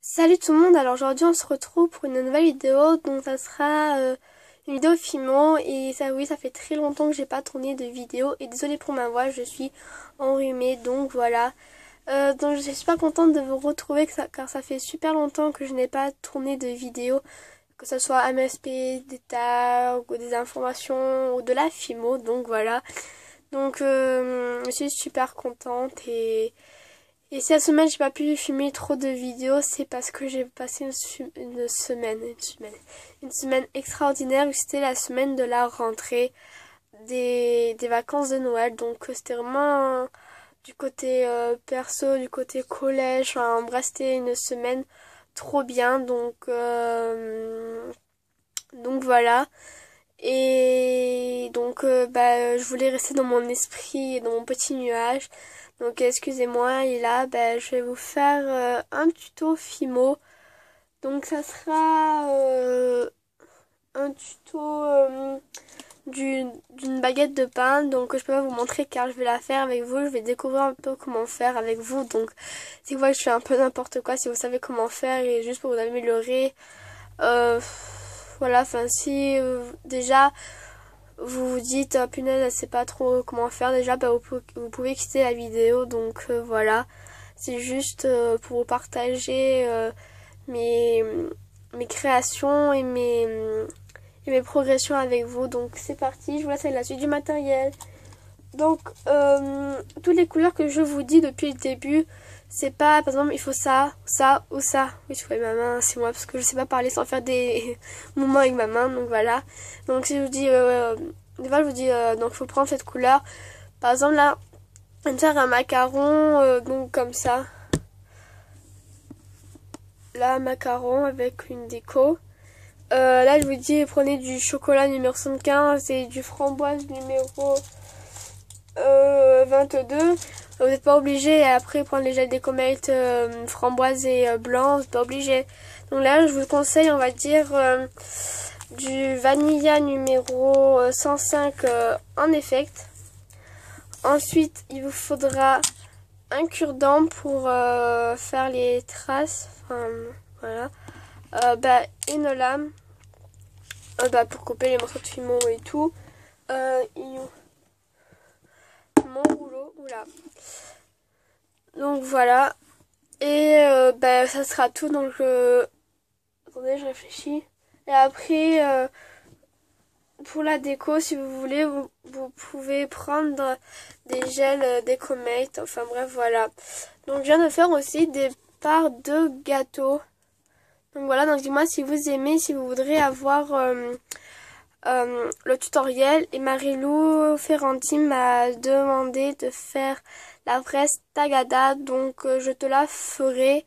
Salut tout le monde, alors aujourd'hui on se retrouve pour une nouvelle vidéo, donc ça sera une vidéo Fimo et ça oui ça fait très longtemps que j'ai pas tourné de vidéo et désolée pour ma voix, je suis enrhumée donc voilà. Donc je suis super contente de vous retrouver car ça fait super longtemps que je n'ai pas tourné de vidéo, que ce soit MSP, des tags ou des informations ou de la Fimo, donc voilà. Donc je suis super contente et si la semaine j'ai pas pu filmer trop de vidéos, c'est parce que j'ai passé une semaine extraordinaire, c'était la semaine de la rentrée des vacances de Noël. Donc c'était vraiment du côté perso, du côté collège, enfin bref c'était une semaine trop bien. Donc voilà. Et donc je voulais rester dans mon esprit et dans mon petit nuage. Donc excusez-moi et là je vais vous faire un tuto Fimo. Donc ça sera un tuto d'une baguette de pain. Donc je peux pas vous montrer car je vais la faire avec vous. Je vais découvrir un peu comment faire avec vous. Donc si vous voyez que je fais un peu n'importe quoi, si vous savez comment faire et juste pour vous améliorer. Voilà, enfin si déjà vous vous dites punaise elle sait pas trop comment faire, déjà vous pouvez quitter la vidéo. Donc voilà, c'est juste pour vous partager mes, mes créations et mes progressions avec vous. Donc c'est parti, je vous laisse avec la suite du matériel. Donc toutes les couleurs que je vous dis depuis le début, c'est pas par exemple il faut ça, ça ou ça. Oui, je fais ma main, c'est moi parce que je sais pas parler sans faire des mouvements avec ma main. Donc voilà. Donc si je vous dis des fois je vous dis donc il faut prendre cette couleur. Par exemple là, on va faire un macaron donc comme ça. Là, macaron avec une déco. Là je vous dis prenez du chocolat numéro 75 et du framboise numéro 22. Vous n'êtes pas obligé et après prendre les gels Decomate framboise et blanc, vous n'êtes pas obligé. Donc là je vous conseille on va dire du vanilla numéro 105 en effect. Ensuite il vous faudra un cure-dent pour faire les traces, enfin voilà, une lame pour couper les morceaux de fimo et tout, mon rouleau, oula. Donc voilà. Et ça sera tout. Donc attendez, je réfléchis. Et après, pour la déco, si vous voulez, vous pouvez prendre des gels Decomate. Enfin bref, voilà. Donc je viens de faire aussi des parts de gâteaux. Donc voilà, donc dis-moi si vous aimez, si vous voudrez avoir le tutoriel. Et Marilou Ferranti m'a demandé de faire la fraise tagada, donc je te la ferai.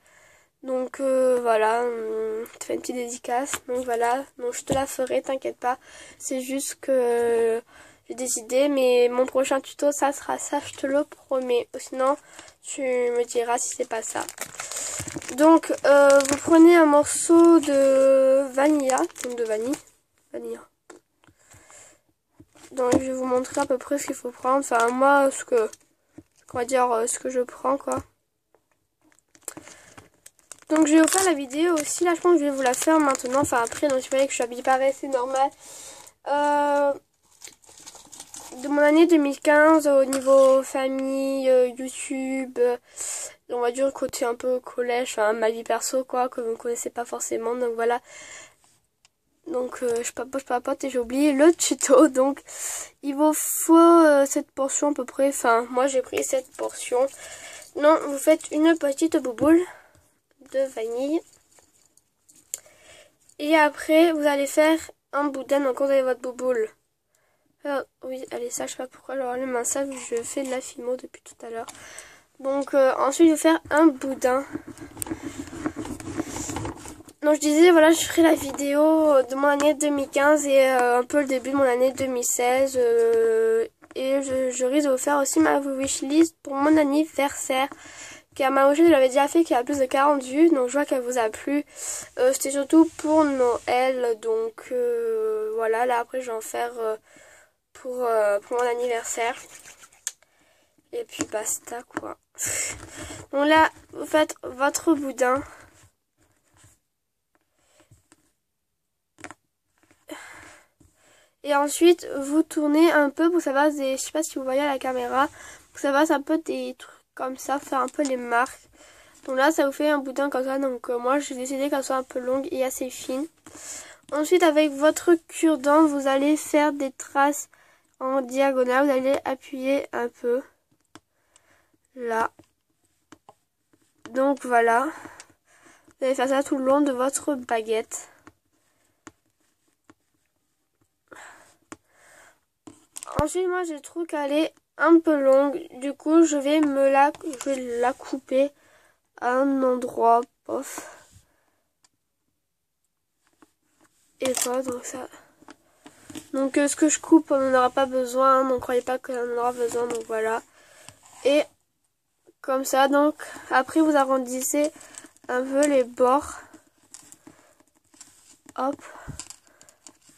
Donc voilà, tu fais une petite dédicace. Donc voilà, donc je te la ferai, t'inquiète pas. C'est juste que j'ai des idées, mais mon prochain tuto ça sera ça, je te le promets. Sinon tu me diras si c'est pas ça. Donc vous prenez un morceau de vanilla, donc de vanille. Donc je vais vous montrer à peu près ce qu'il faut prendre. Enfin moi ce que je prends quoi. Donc je vais vous faire la vidéo aussi. Là je pense que je vais vous la faire maintenant. Enfin après, donc vous voyez que je suis habillée pareil, c'est normal. De mon année 2015 au niveau famille, YouTube, on va dire côté un peu collège, enfin ma vie perso quoi, que vous ne connaissez pas forcément. Donc voilà. Donc je papote et j'ai oublié le tuto. Donc il vous faut cette portion à peu près. Enfin moi j'ai pris cette portion. Non, vous faites une petite bouboule de vanille. Et après vous allez faire un boudin. Donc vous avez votre bouboule. Oui, allez, ça je sais pas pourquoi je rallume un sac, je fais de la fimo depuis tout à l'heure. Donc ensuite je vais faire un boudin. Donc je disais voilà, je ferai la vidéo de mon année 2015 et un peu le début de mon année 2016 et je risque de vous faire aussi ma wishlist pour mon anniversaire, car ma wishlist je l'avais déjà fait, qui a plus de 40 vues, donc je vois qu'elle vous a plu. C'était surtout pour Noël, donc voilà, là après je vais en faire pour mon anniversaire et puis basta quoi. Donc là vous faites votre boudin. Et ensuite, vous tournez un peu pour que ça fasse des... Je sais pas si vous voyez à la caméra. Pour que ça fasse un peu des trucs comme ça, faire un peu les marques. Donc là, ça vous fait un boudin comme ça. Donc moi, j'ai décidé qu'elle soit un peu longue et assez fine. Ensuite, avec votre cure-dent, vous allez faire des traces en diagonale. Vous allez appuyer un peu. Là. Donc voilà. Vous allez faire ça tout le long de votre baguette. Ensuite, moi, je trouve qu'elle est un peu longue. Du coup, je vais la couper à un endroit. Pof. Et voilà, donc ça. Donc, ce que je coupe, on n'en aura pas besoin. Donc, croyez pas qu'on en aura besoin. Donc, voilà. Et comme ça, donc, après, vous arrondissez un peu les bords. Hop.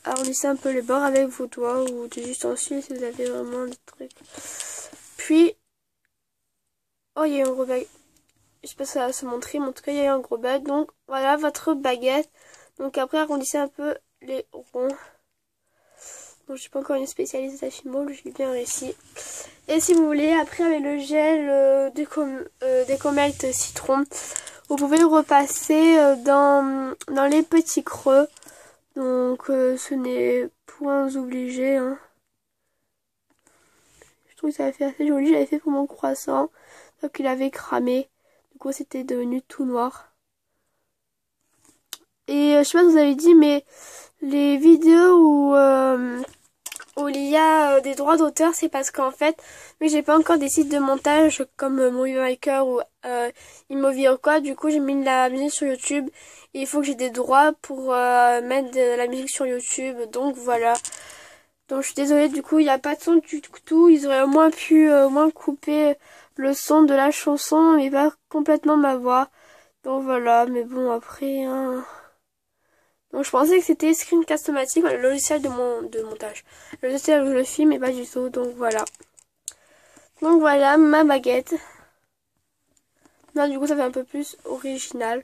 Arrondissez un peu les bords avec vos doigts ou des ustensiles si vous avez vraiment des trucs. Puis, oh, il y a un gros baguette. Je sais pas si ça va se montrer, mais en tout cas, il y a un gros baguette. Donc, voilà votre baguette. Donc, après, arrondissez un peu les ronds. Donc, je suis pas encore une spécialiste d'affinage, j'ai bien réussi. Et si vous voulez, après, avec le gel Décomète citron, vous pouvez le repasser dans les petits creux. Donc, ce n'est point obligé. Hein. Je trouve que ça a fait assez joli. J'avais fait pour mon croissant. Donc, il avait cramé. Du coup, c'était devenu tout noir. Et je sais pas si vous avez dit, mais les vidéos où il y a des droits d'auteur, c'est parce qu'en fait, mais j'ai pas encore des sites de montage comme Movie Maker ou Imovie ou quoi. Du coup, j'ai mis de la musique sur YouTube. Et il faut que j'ai des droits pour mettre de la musique sur YouTube. Donc voilà. Donc je suis désolée, du coup, il n'y a pas de son du tout. Ils auraient au moins pu moins couper le son de la chanson, mais pas complètement ma voix. Donc voilà, mais bon, après... Hein... Donc je pensais que c'était Screencast-O-Matic, le logiciel de montage. Le logiciel où je le filme, mais pas du tout, donc voilà. Donc voilà, ma baguette. Là, du coup, ça fait un peu plus original.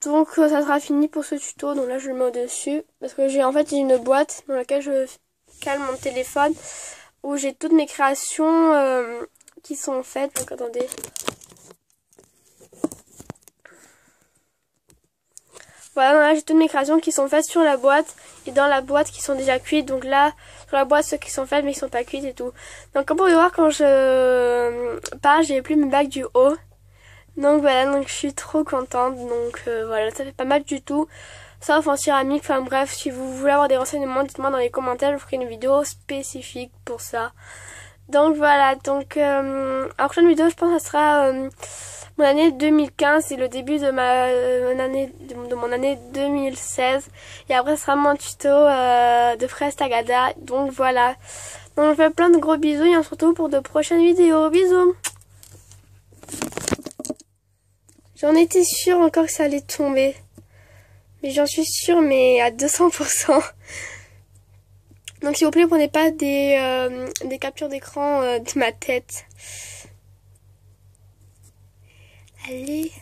Donc ça sera fini pour ce tuto. Donc là, je le mets au-dessus. Parce que j'ai en fait une boîte dans laquelle je cale mon téléphone. Où j'ai toutes mes créations qui sont faites. Donc attendez. Voilà, là j'ai toutes mes créations qui sont faites sur la boîte et dans la boîte qui sont déjà cuites. Donc là, sur la boîte, ceux qui sont faites mais qui sont pas cuites et tout. Donc comme vous pouvez voir, quand je pars, j'ai plus mes bagues du haut. Donc voilà, donc je suis trop contente. Donc voilà, ça fait pas mal du tout. Ça en céramique, enfin bref, si vous voulez avoir des renseignements, dites-moi dans les commentaires, je vous ferai une vidéo spécifique pour ça. Donc voilà, donc la prochaine vidéo, je pense que ça sera mon année 2015, c'est le début de mon année 2016. Et après, ce sera mon tuto de fraise tagada. Donc voilà. Donc je vous fais plein de gros bisous et on se retrouve pour de prochaines vidéos. Bisous. J'en étais sûre encore que ça allait tomber. Mais j'en suis sûre, mais à 200%. Donc s'il vous plaît, prenez pas des captures d'écran de ma tête. Allez.